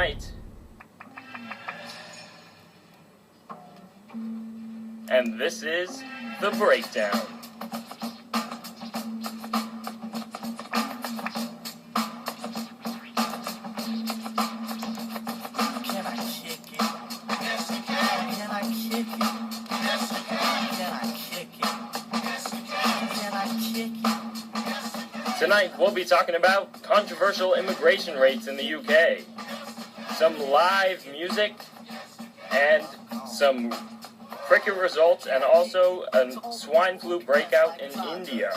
tonight. And this is The Breakdown. Tonight, we'll be talking about controversial immigration rates in the UK, some live music, and some cricket results, and also a swine flu breakout in India,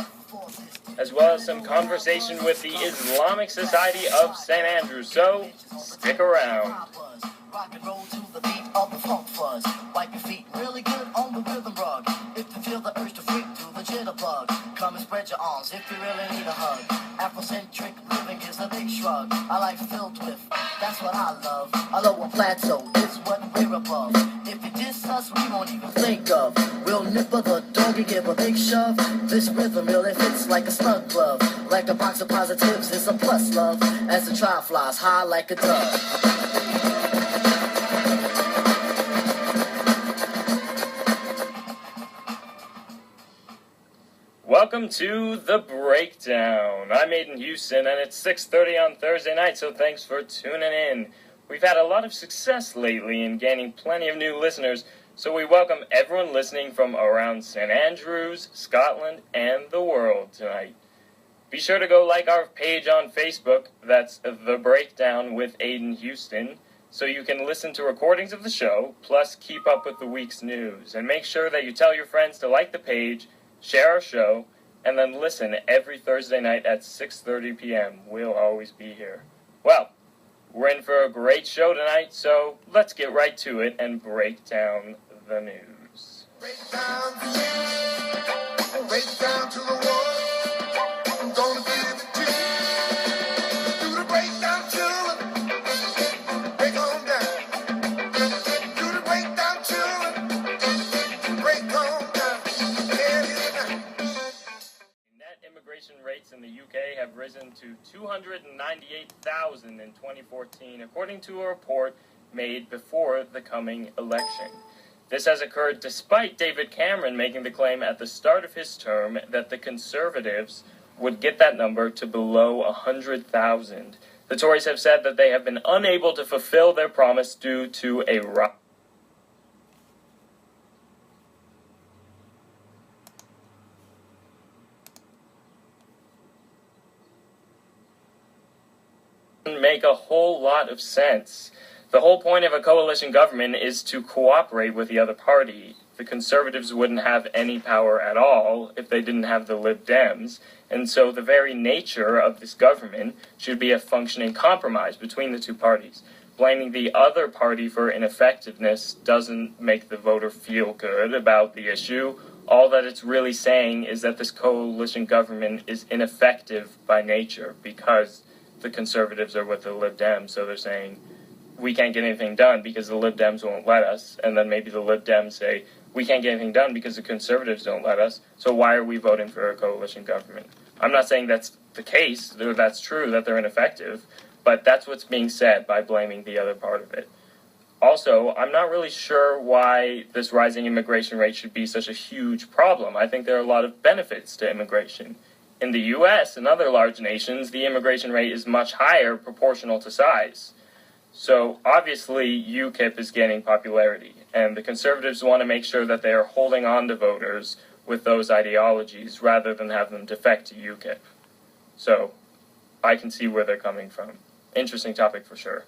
as well as some conversation with the Islamic Society of St Andrews, so stick around. Rock and roll to the beat of the funk fuzz. Wipe your feet really good on the rhythm rug. If you feel the urge to freak, do the jitterbug. Come and spread your arms if you really need a hug. Afrocentric living is a big shrug. A life filled with, that's what I love. A lower plateau is what we're above. If you diss us, we won't even think of. We'll nipper the dog and give a big shove. This rhythm really fits like a snug glove. Like a box of positives, it's a plus love. As the trial flies high like a dove. Welcome to The Breakdown. I'm Aidan Houston, and it's 6:30 on Thursday night, so thanks for tuning in. We've had a lot of success lately in gaining plenty of new listeners, so we welcome everyone listening from around St Andrews, Scotland, and the world tonight. Be sure to go like our page on Facebook, that's The Breakdown with Aidan Houston, so you can listen to recordings of the show, plus keep up with the week's news. And make sure that you tell your friends to like the page, share our show, and then listen every Thursday night at 6:30 p.m. We'll always be here. Well, we're in for a great show tonight, so let's get right to it and break down the news. Break down the news, break down to the wall. I'm gonna give it to you. Do the breakdown chillin', break on down. Do the breakdown chillin', break on down. Net immigration rates in the UK have risen to 298,000 in 2014, according to a report made before the coming election. This has occurred despite David Cameron making the claim at the start of his term that the Conservatives would get that number to below 100,000. The Tories have said that they have been unable to fulfill their promise due to a make a whole lot of sense. The whole point of a coalition government is to cooperate with the other party. The Conservatives wouldn't have any power at all if they didn't have the Lib Dems, and so the very nature of this government should be a functioning compromise between the two parties. Blaming the other party for ineffectiveness doesn't make the voter feel good about the issue. All that it's really saying is that this coalition government is ineffective by nature because the Conservatives are with the Lib Dems, so they're saying, we can't get anything done because the Lib Dems won't let us, and then maybe the Lib Dems say, we can't get anything done because the Conservatives don't let us, so why are we voting for a coalition government? I'm not saying that's the case, or that's true, that they're ineffective, but that's what's being said by blaming the other part of it. Also, I'm not really sure why this rising immigration rate should be such a huge problem. I think there are a lot of benefits to immigration. In the U.S. and other large nations, the immigration rate is much higher proportional to size. So obviously UKIP is gaining popularity, and the Conservatives want to make sure that they are holding on to voters with those ideologies rather than have them defect to UKIP. So I can see where they're coming from. Interesting topic for sure.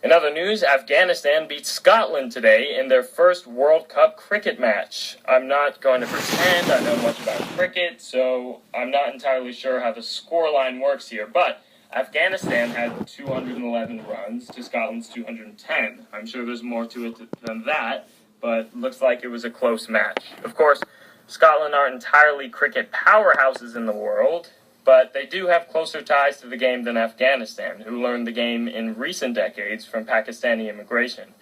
In other news, Afghanistan beat Scotland today in their first World Cup cricket match. I'm not going to pretend I know much about cricket, so I'm not entirely sure how the scoreline works here, but Afghanistan had 211 runs to Scotland's 210. I'm sure there's more to it than that, but looks like it was a close match. Of course, Scotland aren't entirely cricket powerhouses in the world, but they do have closer ties to the game than Afghanistan, who learned the game in recent decades from Pakistani immigration.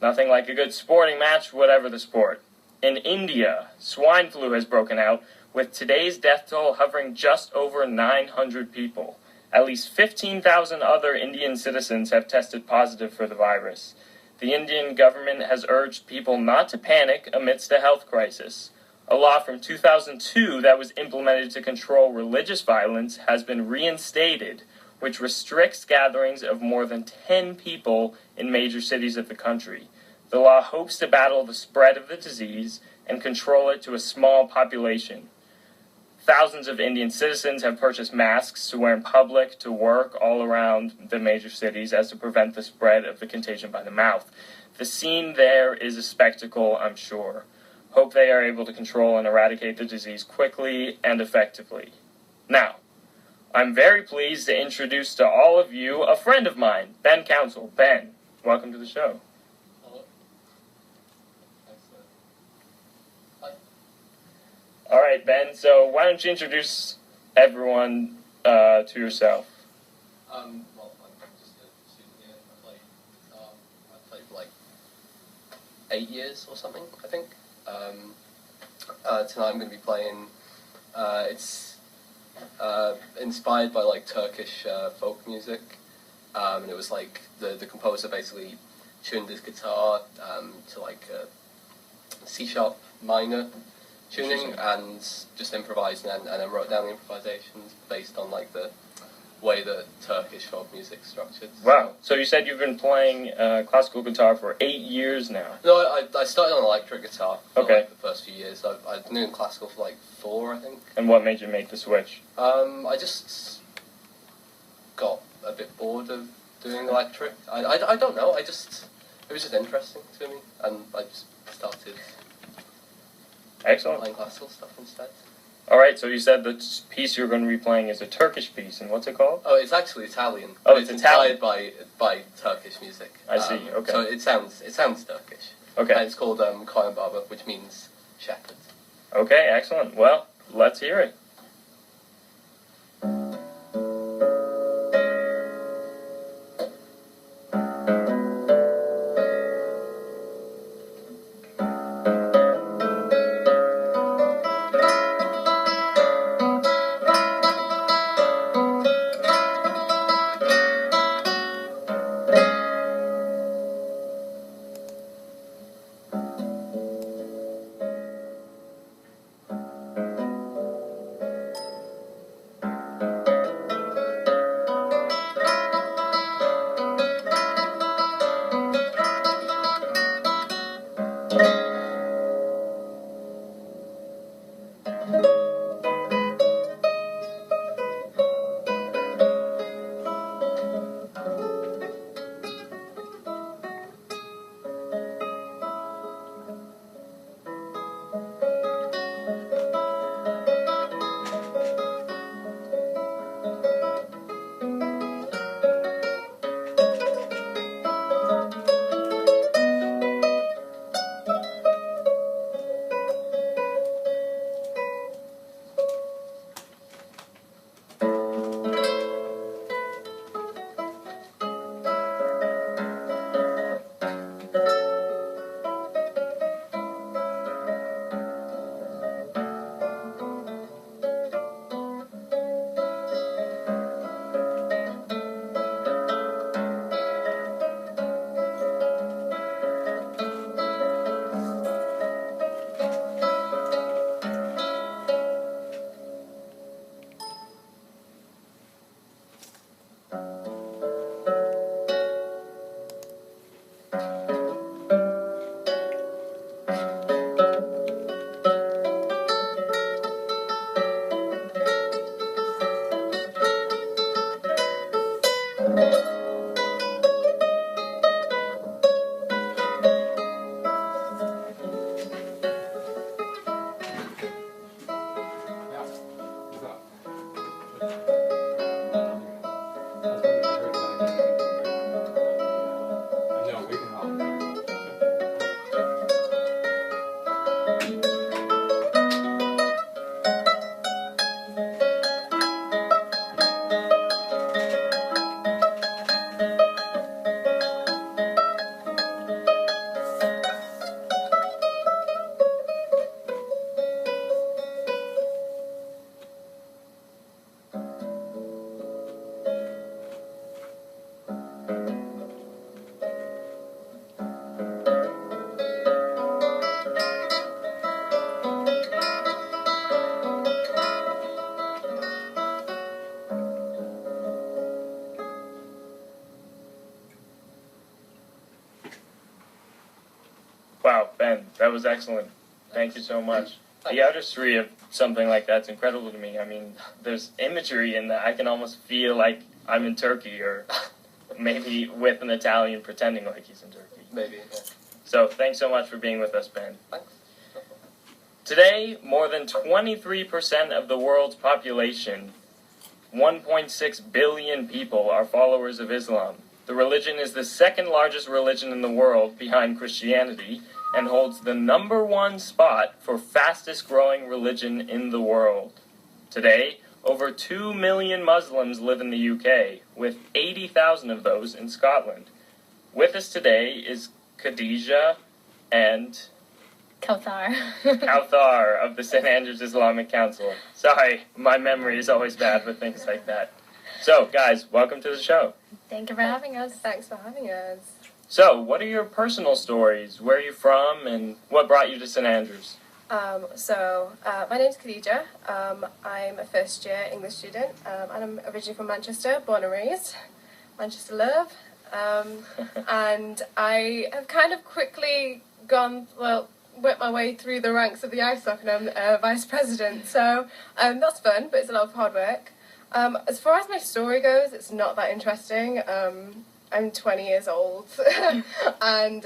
Nothing like a good sporting match, whatever the sport. In India, swine flu has broken out, with today's death toll hovering just over 900 people. At least 15,000 other Indian citizens have tested positive for the virus. The Indian government has urged people not to panic amidst a health crisis. A law from 2002 that was implemented to control religious violence has been reinstated, which restricts gatherings of more than 10 people in major cities of the country. The law hopes to battle the spread of the disease and control it to a small population. Thousands of Indian citizens have purchased masks to wear in public, to work, all around the major cities as to prevent the spread of the contagion by the mouth. The scene there is a spectacle, I'm sure. Hope they are able to control and eradicate the disease quickly and effectively. Now, I'm very pleased to introduce to all of you a friend of mine, Ben Counsell. Ben, welcome to the show. Hello. All right, Ben, so why don't you introduce everyone to yourself? Well, I'm just a student here. I played for like 8 years or something, I think. Tonight I'm going to be playing, it's inspired by like Turkish folk music, and it was like the composer basically tuned his guitar to like a C-sharp minor tuning and just improvised and then wrote down the improvisations based on like the way that Turkish folk music structured. Wow, so you said you've been playing classical guitar for 8 years now. No, I started on electric guitar for Okay. like the first few years. I've been doing classical for like 4, I think. And what made you make the switch? I just got a bit bored of doing electric. I don't know, it was just interesting to me, and I just started Excellent. playing classical stuff instead. All right, so you said the piece you're going to be playing is a Turkish piece, and what's it called? Oh, it's actually Italian. Oh, but it's inspired Italian. by Turkish music. I see, okay. So it sounds Turkish. Okay. And it's called Koyan Baba, which means shepherd. Okay, excellent. Well, let's hear it. Wow, Ben, that was excellent. Thank you so much. The artistry of something like that's incredible to me. I mean, there's imagery in that. I can almost feel like I'm in Turkey, or maybe with an Italian pretending like he's in Turkey. Maybe, yeah. So thanks so much for being with us, Ben. Thanks. Today, more than 23% of the world's population, 1.6 billion people, are followers of Islam. The religion is the second largest religion in the world behind Christianity and holds the #1 spot for fastest growing religion in the world. Today, over 2 million Muslims live in the UK, with 80,000 of those in Scotland. With us today is Khadija and Kauthar. Kauthar of the St Andrews Islamic Council. Sorry, my memory is always bad with things like that. So, guys, welcome to the show. Thank you for having us. Thanks for having us. So, what are your personal stories? Where are you from, and what brought you to St Andrews? My name's Khadija. I'm a first-year English student, and I'm originally from Manchester, born and raised. Manchester love. And I have kind of quickly worked my way through the ranks of the ISOC, and I'm vice president. So that's fun, but it's a lot of hard work. As far as my story goes, it's not that interesting. I'm 20 years old, and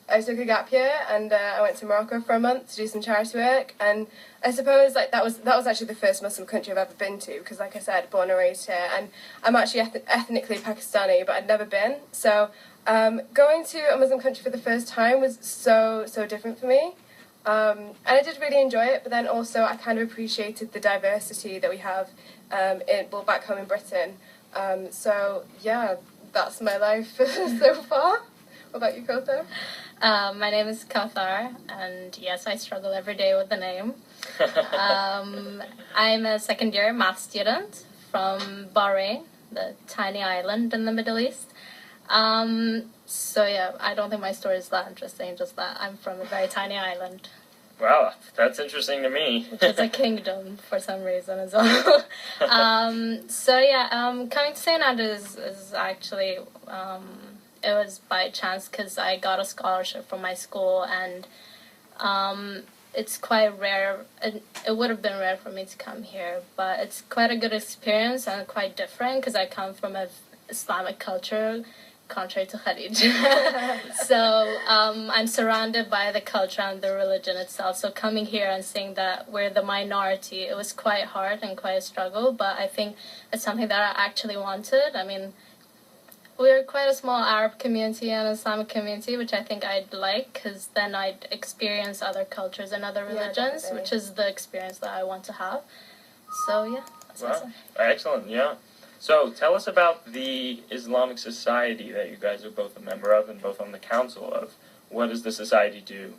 I took a gap year, and I went to Morocco for a month to do some charity work. And I suppose that was actually the first Muslim country I've ever been to, because, like I said, born and raised here, and I'm actually ethnically Pakistani, but I'd never been. So going to a Muslim country for the first time was so different for me. And I did really enjoy it, but then also I kind of appreciated the diversity that we have back home in Britain. So yeah, that's my life so far. What about you, Kauthar? My name is Kauthar, and yes, I struggle every day with the name. I'm a second-year math student from Bahrain, the tiny island in the Middle East. So yeah, I don't think my story is that interesting, just that I'm from a very tiny island. Wow, that's interesting to me. Which is a kingdom for some reason as well. Coming to St Andrews is actually, it was by chance, because I got a scholarship from my school, and it's quite rare. It would have been rare for me to come here, but it's quite a good experience and quite different, because I come from an Islamic culture, contrary to Khadija. So I'm surrounded by the culture and the religion itself. So coming here and seeing that we're the minority, it was quite hard and quite a struggle, but I think it's something that I actually wanted. I mean, we're quite a small Arab community and Islamic community, which I think I'd like, because then I'd experience other cultures and other religions, which is the experience that I want to have. So yeah, that's wow. Excellent, yeah. So tell us about the Islamic Society that you guys are both a member of and both on the council of. What does the society do?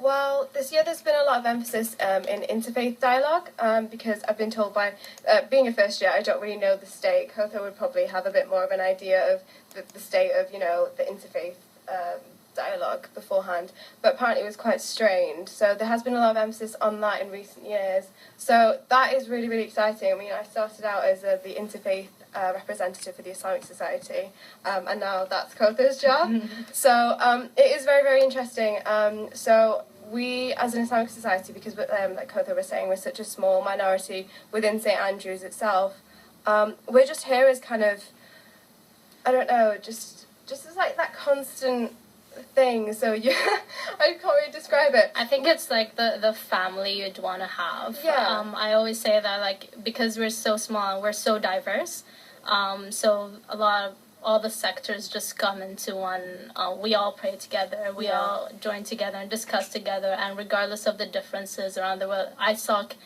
Well, this year there's been a lot of emphasis in interfaith dialogue, because I've been told by, being a first year, I don't really know the state. Kauthar would probably have a bit more of an idea of the state of, the interfaith dialogue beforehand, but apparently it was quite strained. So there has been a lot of emphasis on that in recent years. So that is really, really exciting. I mean, I started out as the interfaith representative for the Islamic Society, and now that's Kauthar's job. So it is very, very interesting. So we, as an Islamic Society, because like Kauthar was saying, we're such a small minority within St Andrews itself, we're just here as kind of, I don't know, just as like that constant thing. So I can't really describe it. I think it's like the family you'd want to have. Yeah. I always say that, like, because we're so small and we're so diverse, so all the sectors just come into one. We all pray together, we all join together and discuss together, and regardless of the differences around the world, ISOC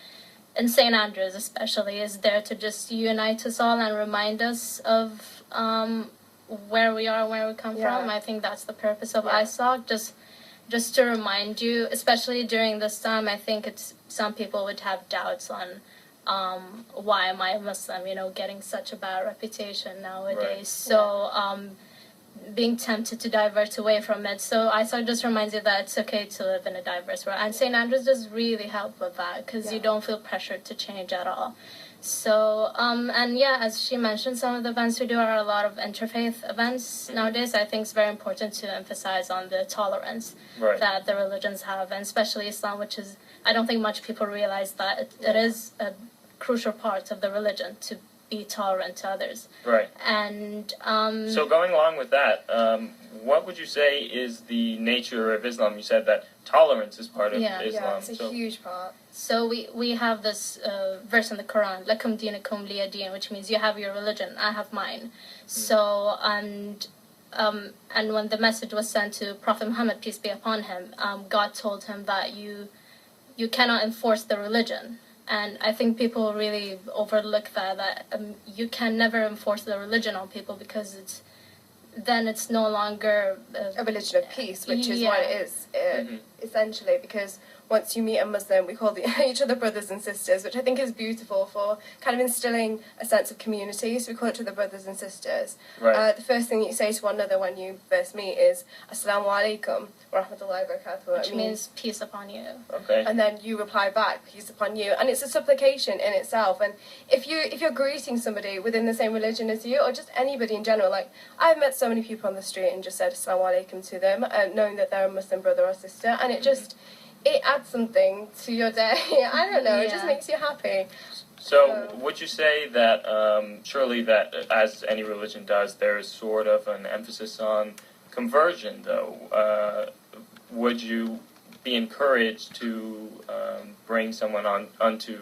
in St Andrews especially is there to just unite us all and remind us of where we are and where we come from. I think that's the purpose of ISOC, just to remind you, especially during this time. I think some people would have doubts on why am I a Muslim, getting such a bad reputation nowadays. Right. So being tempted to divert away from it. So I sort of just reminds you that it's okay to live in a diverse world. And St Andrews does really help with that because you don't feel pressured to change at all. So, and yeah, as she mentioned, some of the events we do are a lot of interfaith events nowadays. I think it's very important to emphasize on the tolerance that the religions have, and especially Islam, which is, I don't think much people realize that it is a crucial part of the religion to be tolerant to others. Right. And so going along with that, what would you say is the nature of Islam? You said that tolerance is part of Islam. Yeah, it's a huge part. So we have this verse in the Quran, "Lakum dinakum liya din," which means you have your religion, I have mine. So and when the message was sent to Prophet Muhammad, peace be upon him, God told him that you cannot enforce the religion. And I think people really overlook that you can never enforce the religion on people because it's no longer a religion of peace, which is what it is, essentially, because once you meet a Muslim, we call each other brothers and sisters, which I think is beautiful for kind of instilling a sense of community. So we call each other brothers and sisters. Right. The first thing that you say to one another when you first meet is Assalamu alaikum wa rahmatullahi wa barakatuh. Which means peace upon you. Okay. And then you reply back, peace upon you. And it's a supplication in itself. And if you're greeting somebody within the same religion as you, or just anybody in general, like I've met so many people on the street and just said Assalamu alaikum to them, knowing that they're a Muslim brother or sister, and it just it adds something to your day. I don't know, it just makes you happy. So would you say that surely that, as any religion does, there is sort of an emphasis on conversion, though? Would you be encouraged to bring someone onto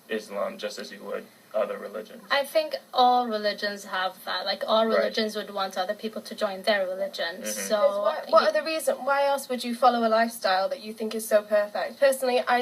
Islam just as you would other religions? I think all religions have that. Like all religions would want other people to join their religion. So what are the reasons? Why else would you follow a lifestyle that you think is so perfect? Personally, I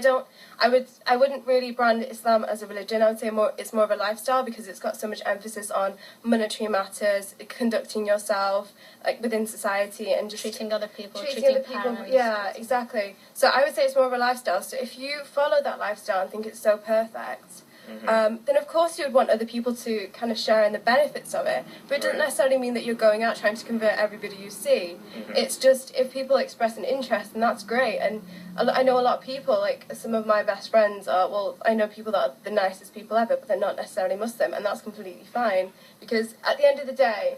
wouldn't really brand Islam as a religion. I would say it's more of a lifestyle because it's got so much emphasis on monetary matters, conducting yourself like within society, and just treating other people, treating other people. Yeah, exactly. So I would say it's more of a lifestyle. So if you follow that lifestyle and think it's so perfect, then of course you would want other people to kind of share in the benefits of it. But it doesn't necessarily mean that you're going out trying to convert everybody you see. It's just if people express an interest, then that's great. And I know a lot of people, like some of my best friends I know people that are the nicest people ever, but they're not necessarily Muslim, and that's completely fine. Because at the end of the day,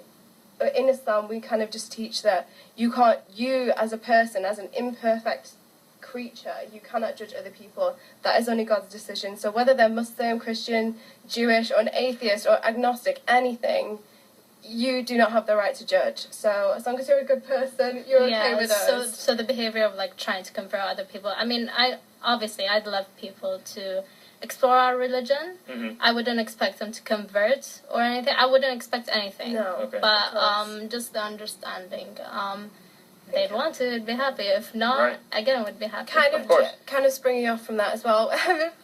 in Islam, we kind of just teach that you as a person, as an imperfect creature, you cannot judge other people. That is only God's decision. So whether they're Muslim, Christian, Jewish, or an atheist, or agnostic, anything, you do not have the right to judge. So as long as you're a good person, you're okay with us. So the behavior of like trying to convert other people, I mean, I'd love people to explore our religion. I wouldn't expect them to convert or anything. I wouldn't expect anything. No. But just the understanding. They'd want to, they'd be happy. If not, again, would be happy. Kind of springing off from that as well.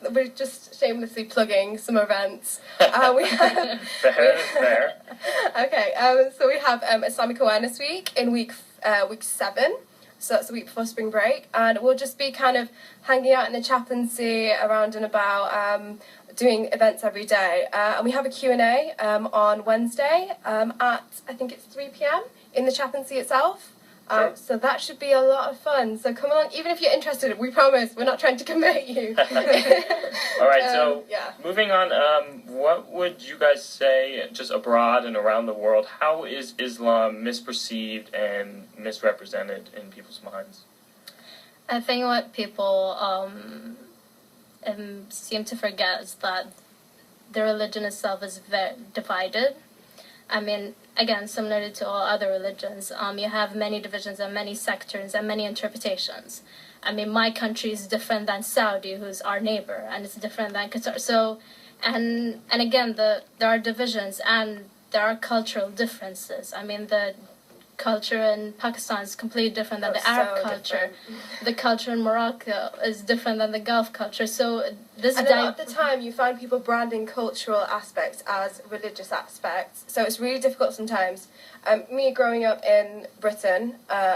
We're just shamelessly plugging some events. We have Fair. Okay, so we have Islamic Awareness Week in week 7. So that's the week before spring break, and we'll just be kind of hanging out in the chaplaincy around and about, doing events every day. And we have a Q&A on Wednesday at, I think it's 3 p.m. in the chaplaincy itself. So that should be a lot of fun. So come along, even if you're interested, we promise we're not trying to convert you. All right, so moving on, what would you guys say, just abroad and around the world, how is Islam misperceived and misrepresented in people's minds? I think what people seem to forget is that the religion itself is very divided. I mean, again, similarly to all other religions, you have many divisions and many sectors and many interpretations. I mean, my country is different than Saudi, who's our neighbor, and it's different than Qatar. So, and again, there are divisions and there are cultural differences. I mean, the culture in Pakistan is completely different than the Arab culture. The culture in Morocco is different than the Gulf culture. So a lot of the time you find people branding cultural aspects as religious aspects. So it's really difficult sometimes. Me growing up in Britain,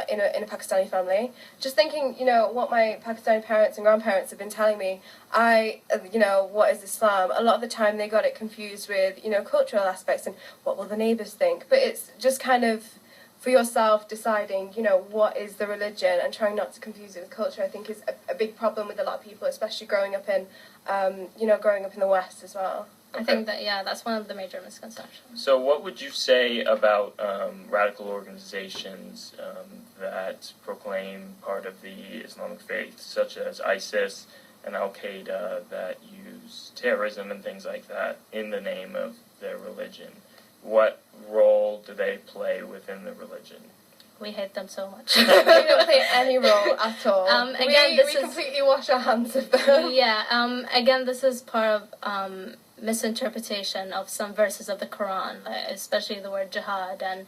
in a Pakistani family, just thinking, what my Pakistani parents and grandparents have been telling me, what is Islam? A lot of the time they got it confused with, cultural aspects and what will the neighbours think. But it's just kind of for yourself deciding, you know, what is the religion and trying not to confuse it with culture, I think is a big problem with a lot of people, especially growing up in, growing up in the West as well. I think that, that's one of the major misconceptions. So what would you say about radical organizations that proclaim part of the Islamic faith, such as ISIS and Al-Qaeda, that use terrorism and things like that in the name of their religion? What role do they play within the religion? We hate them so much. We don't play any role at all. Again, we completely wash our hands of them. Yeah, again, this is part of misinterpretation of some verses of the Quran, especially the word jihad, and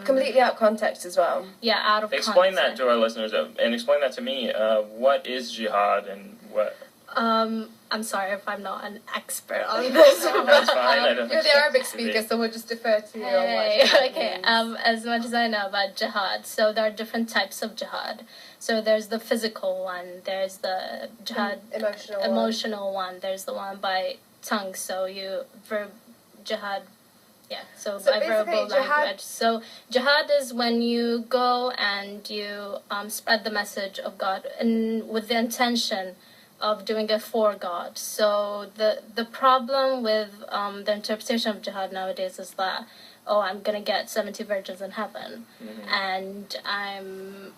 completely out of context as well. Yeah, out of Explain context. that to our listeners, and explain that to me. What is jihad, and what... I'm sorry if I'm not an expert on this. That's fine. I don't You're the Arabic speaker, so we'll just defer to you. Hey, on what okay. means. As much as I know about jihad, so there are different types of jihad. So there's the physical one. There's the jihad emotional one. There's the one by tongue. So jihad. Yeah. So by verbal language. So jihad is when you go and you spread the message of God and with the intention of doing it for God. So the problem with the interpretation of jihad nowadays is that, I'm gonna get 70 virgins in heaven, and I'm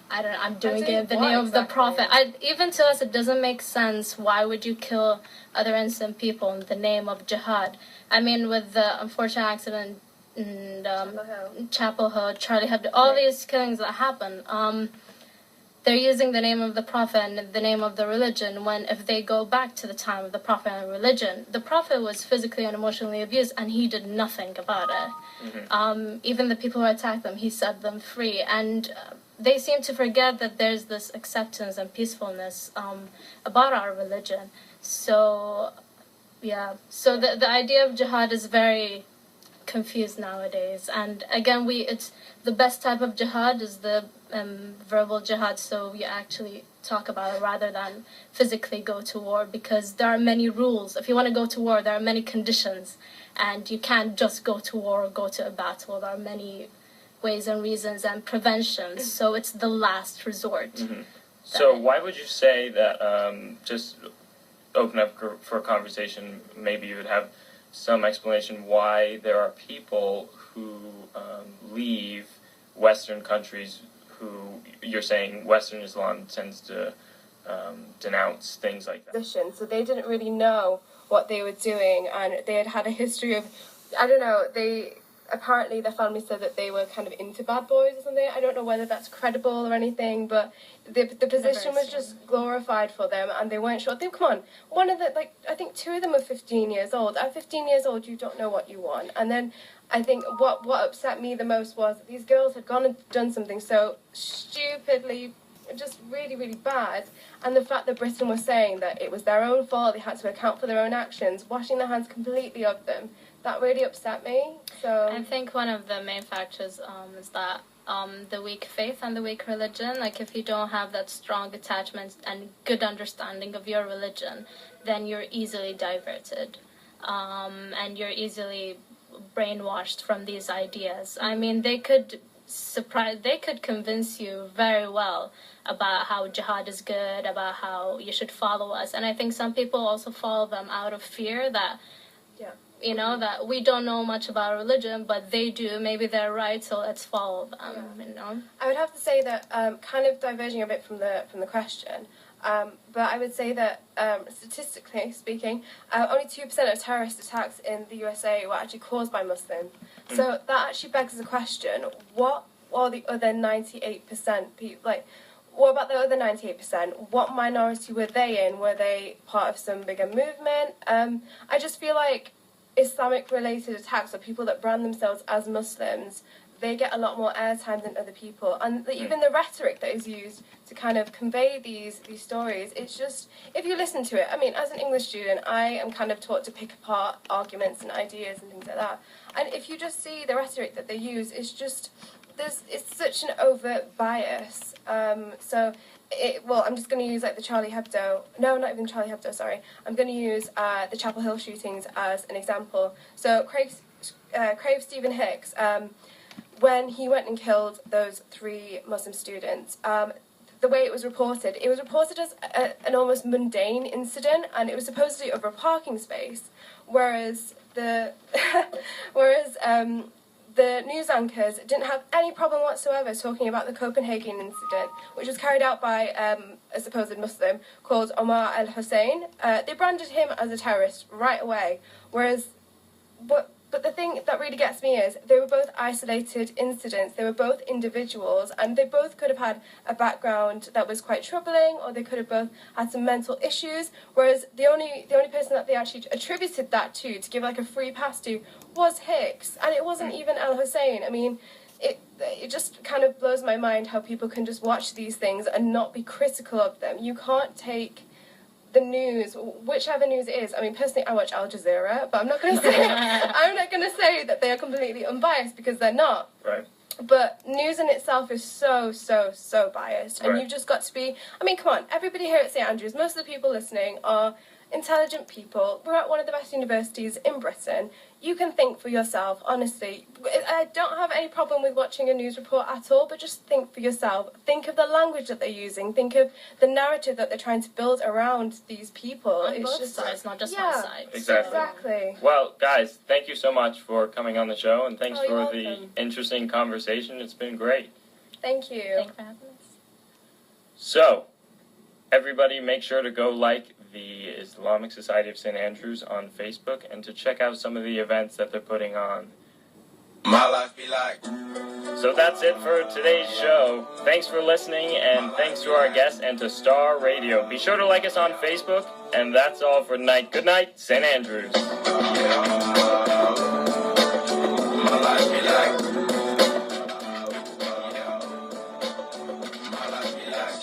doing it in the name of the Prophet. Even to us, it doesn't make sense. Why would you kill other innocent people in the name of jihad? I mean, with the unfortunate accident in Chapel Hill, Charlie Hebdo, all these killings that happen, they're using the name of the Prophet and the name of the religion, when if they go back to the time of the Prophet and religion, the Prophet was physically and emotionally abused and he did nothing about it. Even the people who attacked them, he set them free. And they seem to forget that there's this acceptance and peacefulness about our religion. So, so the idea of jihad is very confused nowadays. And again, it's the best type of jihad is the verbal jihad, so you actually talk about it rather than physically go to war, because there are many rules. If you want to go to war, there are many conditions, and you can't just go to war or go to a battle. There are many ways and reasons and preventions, so it's the last resort. So why would you say that, just open up for a conversation, maybe you would have some explanation why there are people who leave Western countries who you're saying Western Islam tends to denounce things like that. So they didn't really know what they were doing, and they had a history of, I don't know, apparently their family said that they were kind of into bad boys or something. I don't know whether that's credible or anything, but the position was just glorified for them, and they weren't sure. Come on, I think 2 of them were 15 years old. At 15 years old, you don't know what you want. And then I think what upset me the most was that these girls had gone and done something so stupidly, just really, really bad, and the fact that Britain was saying that it was their own fault, they had to account for their own actions, washing their hands completely of them, that really upset me. So I think one of the main factors is that the weak faith and the weak religion. Like, if you don't have that strong attachment and good understanding of your religion, then you're easily diverted, and you're easily brainwashed from these ideas. I mean, they could convince you very well about how jihad is good, about how you should follow us. And I think some people also follow them out of fear that, that we don't know much about religion, but they do. Maybe they're right, so let's follow them, I would have to say that, kind of diverging a bit from the question, but I would say that, statistically speaking, only 2% of terrorist attacks in the USA were actually caused by Muslims. So that actually begs the question, what are the other 98% people, what about the other 98%? What minority were they in? Were they part of some bigger movement? I just feel like Islamic-related attacks, or people that brand themselves as Muslims, they get a lot more airtime than other people. And even the rhetoric that is used to kind of convey these stories, it's just, if you listen to it, I mean, as an English student, I am kind of taught to pick apart arguments and ideas and things like that. And if you just see the rhetoric that they use, it's just, it's such an overt bias. I'm just going to use the Charlie Hebdo, no, not even Charlie Hebdo, sorry. I'm going to use the Chapel Hill shootings as an example. So Crave Stephen Hicks when he went and killed those 3 Muslim students. The way it was reported as an almost mundane incident, and it was supposedly over a parking space, whereas the the news anchors didn't have any problem whatsoever talking about the Copenhagen incident, which was carried out by a supposed Muslim called Omar al-Hussein. They branded him as a terrorist right away, whereas but the thing that really gets me is they were both isolated incidents, they were both individuals, and they both could have had a background that was quite troubling, or they could have both had some mental issues, whereas the only person that they actually attributed that to give like a free pass to, was Hicks, and it wasn't even al-Hussein. I mean, it just kind of blows my mind how people can just watch these things and not be critical of them. You can't take the news, whichever news it is. I mean, personally, I watch Al Jazeera, but I'm not going to say that they are completely unbiased, because they're not. Right. But news in itself is so biased, and Right. you've just got to be. I mean, come on, everybody here at St Andrews, most of the people listening are intelligent people. We're at one of the best universities in Britain. You can think for yourself, honestly. I don't have any problem with watching a news report at all, but just think for yourself. Think of the language that they're using. Think of the narrative that they're trying to build around these people. On both sides, not just one side. Exactly. Well, guys, thank you so much for coming on the show, and thanks you're for the welcome. interesting conversation. It's been great. Thank you. Thank you for having us. So, everybody make sure to go like the Islamic Society of St Andrews on Facebook, and to check out some of the events that they're putting on. My life be like. So that's it for today's show. Thanks for listening, and thanks to our guests and to Star Radio. Be sure to like us on Facebook, and that's all for tonight. Good night, St Andrews. My life be like. My life be like.